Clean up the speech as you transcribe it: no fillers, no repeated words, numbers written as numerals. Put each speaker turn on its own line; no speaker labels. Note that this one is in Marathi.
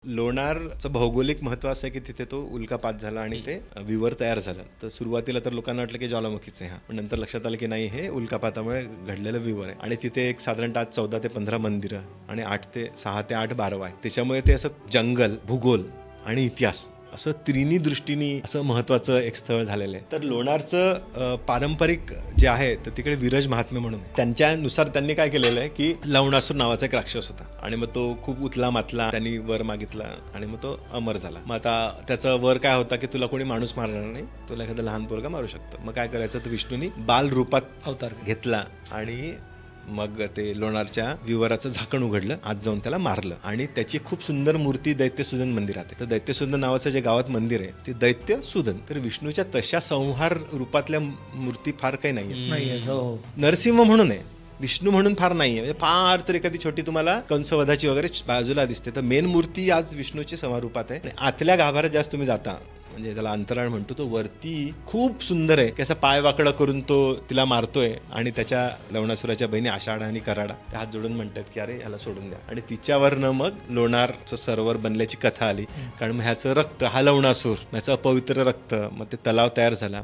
लोणारचं भौगोलिक महत्व असं आहे की तिथे तो उल्कापात झाला आणि ते विवर तयार झालं. तर सुरुवातीला तर लोकांना वाटलं की ज्वालामुखीच आहे हा, पण नंतर लक्षात आलं की नाही, हे उल्कापातामुळे घडलेलं विवर आहे. आणि तिथे एक साधारणतः 14 ते 15 मंदिरं आणि 6 ते 8 बारवा आहे. त्याच्यामुळे ते असं जंगल, भूगोल आणि इतिहास असं तिन्ही दृष्टीने असं महत्वाचं एक स्थळ झालेलं आहे. तर लोणारचं पारंपरिक जे आहे तर तिकडे विरज महात्म्य म्हणून आहे. त्यांच्यानुसार त्यांनी काय केलेलं आहे की लवणासूर नावाचा एक राक्षस होता आणि मग तो खूप उतला मातला, त्यांनी वर मागितला आणि मग तो अमर झाला. मग आता त्याचा वर काय होता की तुला कोणी माणूस मारणार नाही, तुला एखादा लहान पोरगा मारू शकतो. मग काय करायचं, तर विष्णूनी बाल रूपात
अवतार
घेतला आणि मग ते लोणारच्या विवराचं झाकण उघडलं, आत जाऊन त्याला मारलं. आणि त्याची खूप सुंदर मूर्ती दैत्यसूदन मंदिरात आहे. तर दैत्यसूदन नावाचं जे गावात मंदिर आहे ते दैत्यसूदन. तर विष्णूच्या तशा संहार रूपातल्या मूर्ती फार काही नाहीये.
नाहीये. हो.
नरसिंह म्हणून आहे, विष्णू म्हणून फार नाहीये. म्हणजे फार तर एखादी छोटी तुम्हाला कंसवधाची वगैरे बाजूला दिसते. तर मेन मूर्ती आज विष्णूची संहार रूपात आहे. आणि आतल्या गाभाऱ्यात जास्त तुम्ही जाता, म्हणजे त्याला अंतराळ म्हणतो, तो वरती खूप सुंदर आहे की असा पाय वाकडा करून तो तिला मारतोय आणि त्याच्या लवणासुराच्या बहिणी आषाढ आणि कराडा ते हात जोडून म्हणतात की अरे ह्याला सोडून द्या. आणि तिच्यावरनं मग लोणारचं सरोवर बनल्याची कथा आली. कारण मग ह्याचं रक्त, हा लवणासूर, ह्याचं अपवित्र रक्त, मग ते तलाव तयार झाला.